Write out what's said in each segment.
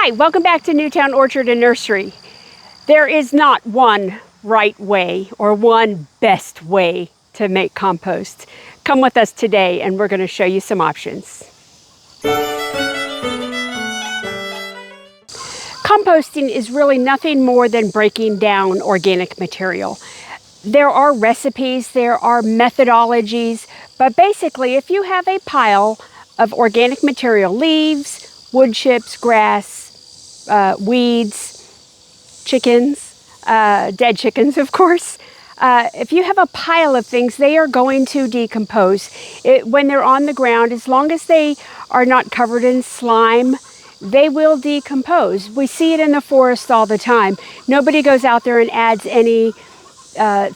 Hi, welcome back to Newtown Orchard and Nursery. There is not one right way or one best way to make compost. Come with us today and we're going to show you some options. Composting is really nothing more than breaking down organic material. There are recipes, there are methodologies, but basically if you have a pile of organic material, leaves, wood chips, grass, weeds, chickens, dead chickens, of course. If you have a pile of things, they are going to decompose. When they're on the ground, as long as they are not covered in slime, they will decompose. We see it in the forest all the time. Nobody goes out there and adds any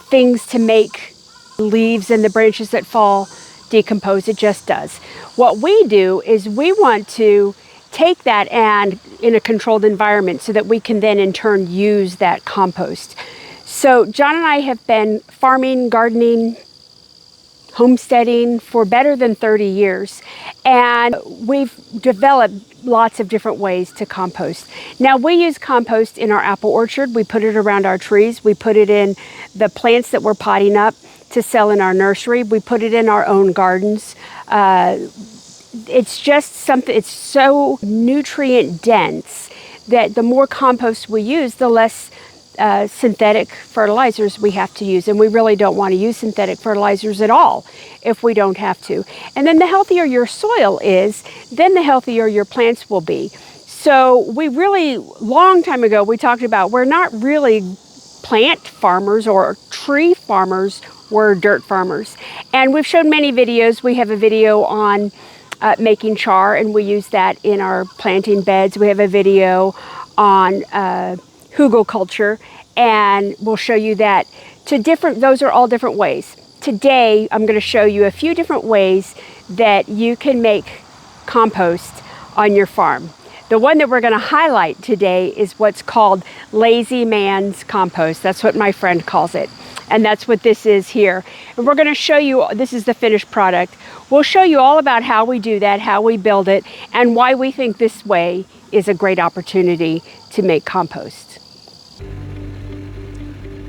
things to make leaves and the branches that fall decompose. It just does. What we do is we want to take that and in a controlled environment so that we can then in turn use that compost. So John and I have been farming, gardening, homesteading for better than 30 years, and we've developed lots of different ways to compost. Now we use compost in our apple orchard. We put it around our trees. We put it in the plants that we're potting up to sell in our nursery. We put it in our own gardens. It's just something, it's so nutrient dense that the more compost we use, the less synthetic fertilizers we have to use. And we really don't want to use synthetic fertilizers at all if we don't have to. And then the healthier your soil is, then the healthier your plants will be. So we really, long time ago, we talked about we're not really plant farmers or tree farmers, we're dirt farmers. And we've shown many videos. We have a video on making char, and we use that in our planting beds. We have a video on hugelkultur, and we'll show you that. Those are all different ways. Today, I'm going to show you a few different ways that you can make compost on your farm. The one that we're going to highlight today is what's called lazy man's compost. That's what my friend calls it. And that's what this is here. And we're going to show you, this is the finished product. We'll show you all about how we do that, how we build it, and why we think this way is a great opportunity to make compost.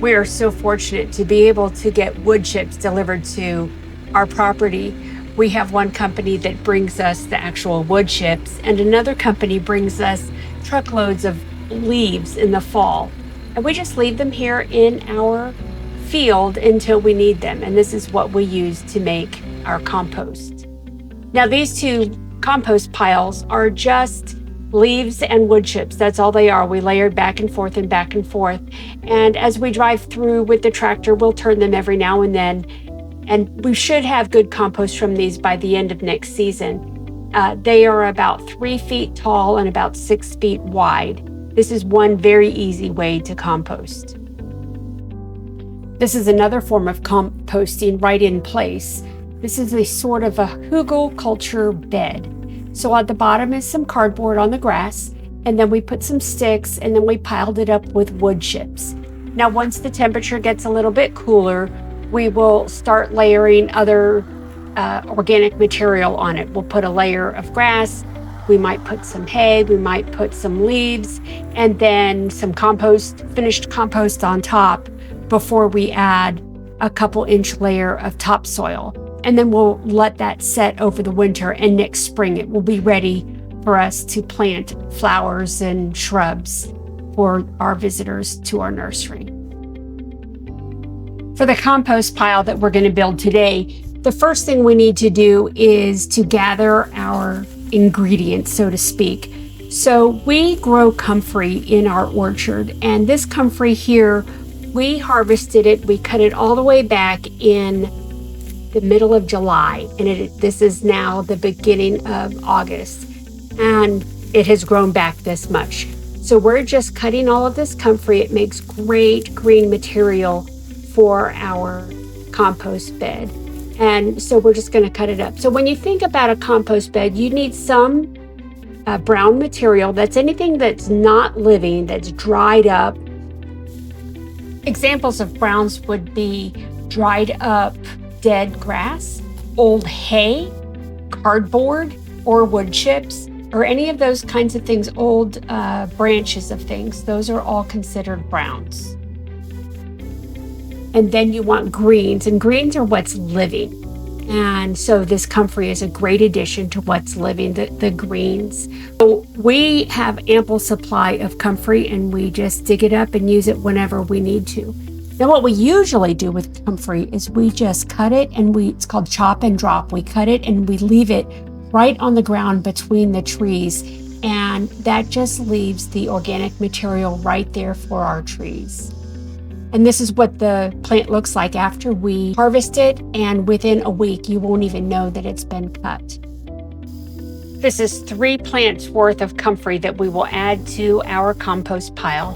We are so fortunate to be able to get wood chips delivered to our property. We have one company that brings us the actual wood chips, and another company brings us truckloads of leaves in the fall. And we just leave them here in our field until we need them. And this is what we use to make our compost. Now these two compost piles are just leaves and wood chips. That's all they are. We layered back and forth and back and forth. And as we drive through with the tractor, we'll turn them every now and then. And we should have good compost from these by the end of next season. They are about 3 feet tall and about 6 feet wide. This is one very easy way to compost. This is another form of composting right in place. This is a sort of a hugelkultur bed. So at the bottom is some cardboard on the grass, and then we put some sticks, and then we piled it up with wood chips. Now once the temperature gets a little bit cooler, we will start layering other organic material on it. We'll put a layer of grass, we might put some hay, we might put some leaves, and then some compost, finished compost on top before we add a couple-inch layer of topsoil. And then we'll let that set over the winter, and next spring it will be ready for us to plant flowers and shrubs for our visitors to our nursery. For the compost pile that we're going to build today, the first thing we need to do is to gather our ingredients, so to speak. So we grow comfrey in our orchard, and this comfrey here, we harvested it, we cut it all the way back in the middle of July, and this is now the beginning of August, and it has grown back this much. So we're just cutting all of this comfrey. It makes great green material for our compost bed, and so we're just going to cut it up. So when you think about a compost bed, you need some brown material. That's anything that's not living, that's dried up. Examples of browns would be dried up dead grass, old hay, cardboard, or wood chips. or any of those kinds of things, old branches of things, those are all considered browns. And then you want greens, and greens are what's living. And so this comfrey is a great addition to what's living, the greens. So we have ample supply of comfrey, and we just dig it up and use it whenever we need to. Now what we usually do with comfrey is we just cut it, and it's called chop and drop. We cut it and we leave it right on the ground between the trees, and that just leaves the organic material right there for our trees. And this is what the plant looks like after we harvest it, and within a week you won't even know that it's been cut. This is 3 plants worth of comfrey that we will add to our compost pile.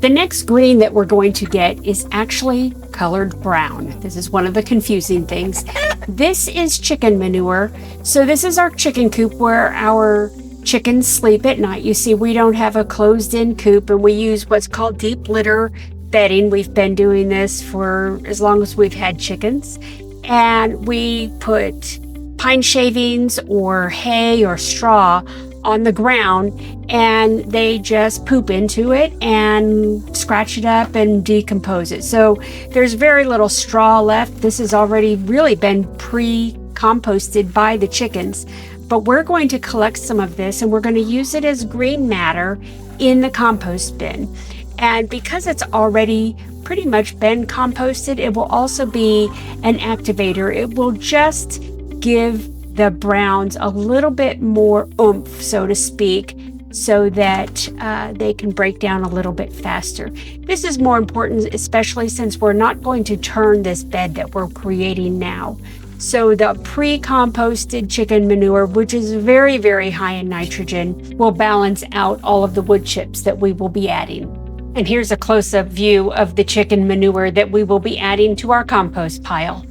The next green that we're going to get is actually colored brown. This is one of the confusing things. This is chicken manure. So this is our chicken coop where our chickens sleep at night. You see, we don't have a closed-in coop, and we use what's called deep litter bedding. We've been doing this for as long as we've had chickens. And we put pine shavings or hay or straw on the ground, and they just poop into it and scratch it up and decompose it. So there's very little straw left. This has already really been pre-composted by the chickens. But we're going to collect some of this, and we're going to use it as green matter in the compost bin. And because it's already pretty much been composted, it will also be an activator. It will just give the browns a little bit more oomph, so to speak, so that they can break down a little bit faster. This is more important, especially since we're not going to turn this bed that we're creating now. So the pre-composted chicken manure, which is very, very high in nitrogen, will balance out all of the wood chips that we will be adding. And here's a close-up view of the chicken manure that we will be adding to our compost pile.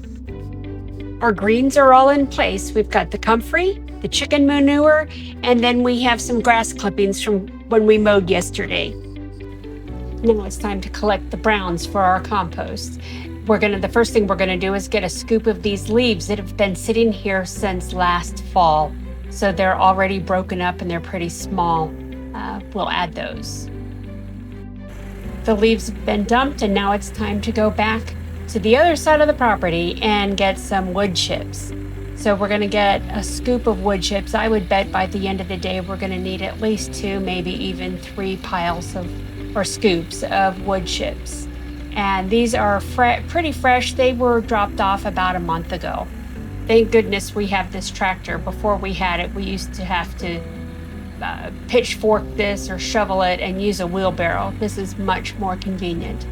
Our greens are all in place. We've got the comfrey, the chicken manure, and then we have some grass clippings from when we mowed yesterday. Now it's time to collect the browns for our compost. The first thing we're gonna do is get a scoop of these leaves that have been sitting here since last fall. So they're already broken up and they're pretty small. We'll add those. The leaves have been dumped, and now it's time to go back to the other side of the property and get some wood chips. So we're gonna get a scoop of wood chips. I would bet by the end of the day we're gonna need at least 2, maybe even 3 piles or scoops of wood chips. And these are pretty fresh. They were dropped off about a month ago. Thank goodness we have this tractor. Before we had it, we used to have to pitchfork this or shovel it and use a wheelbarrow. This is much more convenient.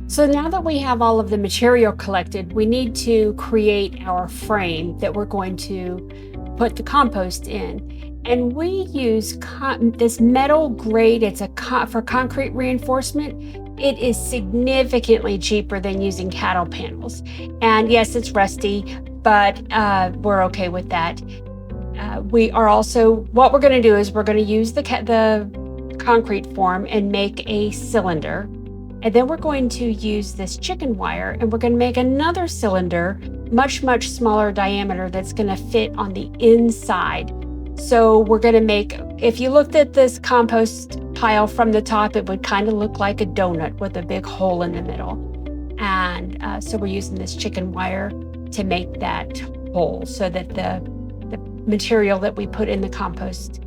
So now that we have all of the material collected, we need to create our frame that we're going to put the compost in. And we use this metal grate. It's for concrete reinforcement. It is significantly cheaper than using cattle panels. And yes, it's rusty, but we're okay with that. What we're gonna do is we're gonna use the concrete form and make a cylinder. And then we're going to use this chicken wire, and we're gonna make another cylinder, much, much smaller diameter, that's gonna fit on the inside. So we're gonna if you looked at this compost pile from the top, it would kind of look like a donut with a big hole in the middle. And so we're using this chicken wire to make that hole so that the material that we put in the compost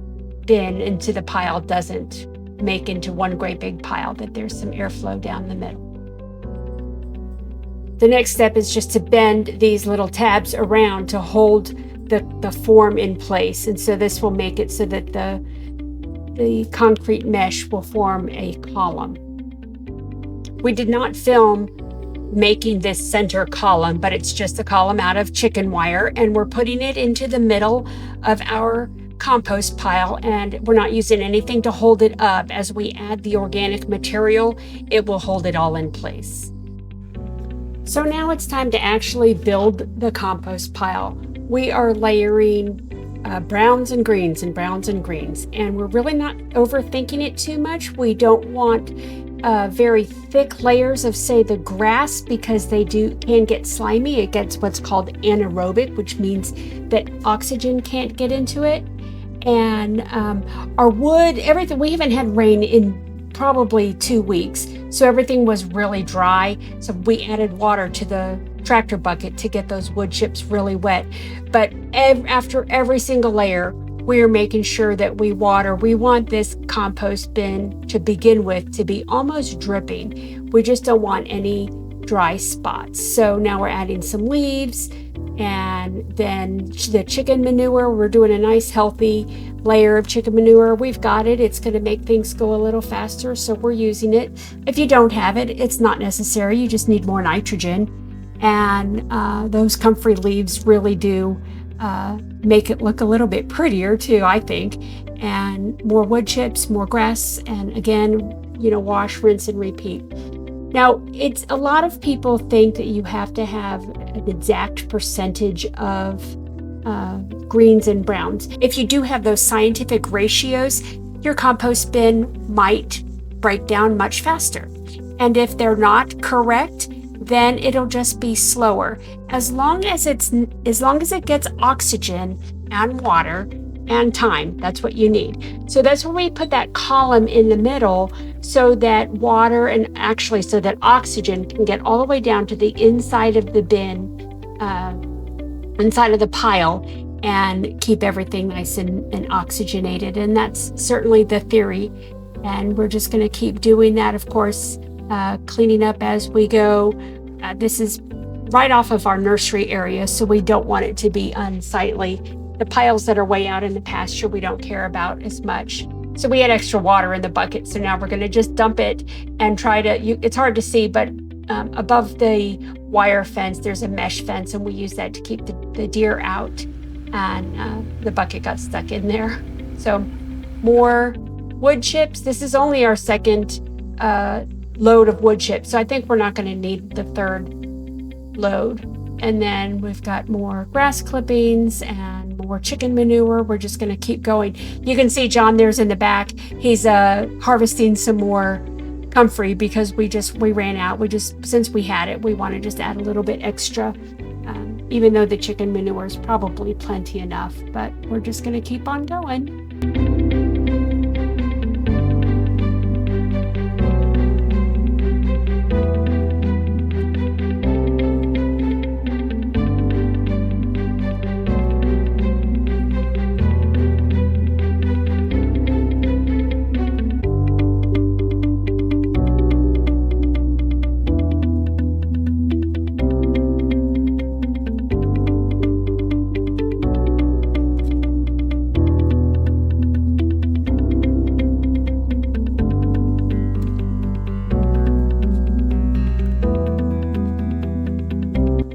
bin into the pile doesn't make into one great big pile, that there's some airflow down the middle. The next step is just to bend these little tabs around to hold the form in place. And so this will make it so that the concrete mesh will form a column. We did not film making this center column, but it's just a column out of chicken wire, and we're putting it into the middle of our compost pile, and we're not using anything to hold it up. As we add the organic material, it will hold it all in place. So now it's time to actually build the compost pile. We are layering browns and greens and browns and greens, and we're really not overthinking it too much. We don't want very thick layers of, say, the grass, because they can get slimy. It gets what's called anaerobic, which means that oxygen can't get into it. And our wood, everything, we haven't had rain in probably 2 weeks, so everything was really dry. So we added water to the tractor bucket to get those wood chips really wet. But after every single layer, we're making sure that we water. We want this compost bin to begin with to be almost dripping. We just don't want any dry spots. So now we're adding some leaves, and then the chicken manure. We're doing a nice healthy layer of chicken manure. We've got it. It's going to make things go a little faster, so we're using it. If you don't have it, it's not necessary. You just need more nitrogen. And those comfrey leaves really do make it look a little bit prettier too, I think. And more wood chips, more grass, and again, wash, rinse, and repeat. Now, a lot of people think that you have to have an exact percentage of greens and browns. If you do have those scientific ratios, your compost bin might break down much faster. And if they're not correct, then it'll just be slower. As long as it gets oxygen and water and time, that's what you need. So that's when we put that column in the middle, so that water so that oxygen can get all the way down to the inside of the bin, inside of the pile, and keep everything nice and oxygenated. And that's certainly the theory. And we're just going to keep doing that, of course, cleaning up as we go. This is right off of our nursery area, so we don't want it to be unsightly. The piles that are way out in the pasture, we don't care about as much. So we had extra water in the bucket, so now we're going to just dump it and try to, it's hard to see, but above the wire fence, there's a mesh fence, and we use that to keep the deer out. And the bucket got stuck in there. So more wood chips. This is only our second load of wood chips, so I think we're not going to need the third load. And then we've got more grass clippings and more chicken manure. We're just going to keep going. You can see John there's in the back. He's harvesting some more comfrey because we ran out. Since we had it, we want to just add a little bit extra, even though the chicken manure is probably plenty enough, but we're just going to keep on going.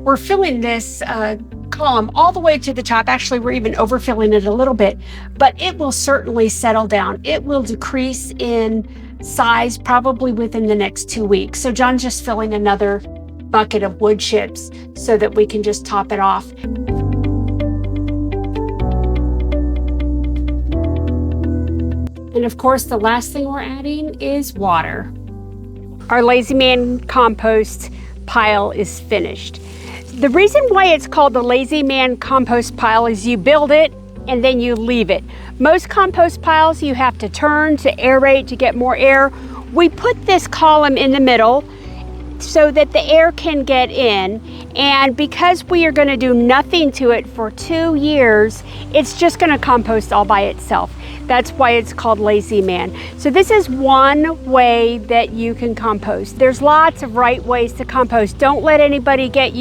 We're filling this column all the way to the top. Actually, we're even overfilling it a little bit, but it will certainly settle down. It will decrease in size probably within the next 2 weeks. So John's just filling another bucket of wood chips so that we can just top it off. And of course, the last thing we're adding is water. Our Lazy Man compost pile is finished. The reason why it's called the Lazy Man compost pile is you build it and then you leave it. Most compost piles you have to turn to aerate to get more air. We put this column in the middle so that the air can get in, and because we are going to do nothing to it for 2 years, it's just going to compost all by itself. That's why it's called Lazy Man. So this is one way that you can compost. There's lots of right ways to compost. Don't let anybody get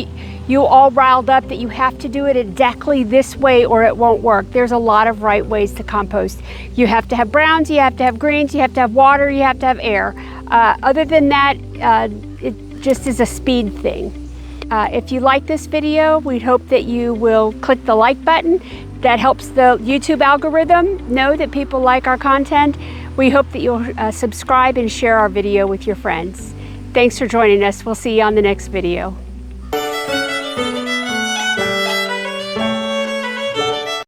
you all riled up that you have to do it exactly this way or it won't work. There's a lot of right ways to compost. You have to have browns, you have to have greens, you have to have water, you have to have air. Other than that, it just is a speed thing. If you like this video, we hope that you will click the like button. That helps the YouTube algorithm know that people like our content. We hope that you'll subscribe and share our video with your friends. Thanks for joining us. We'll see you on the next video.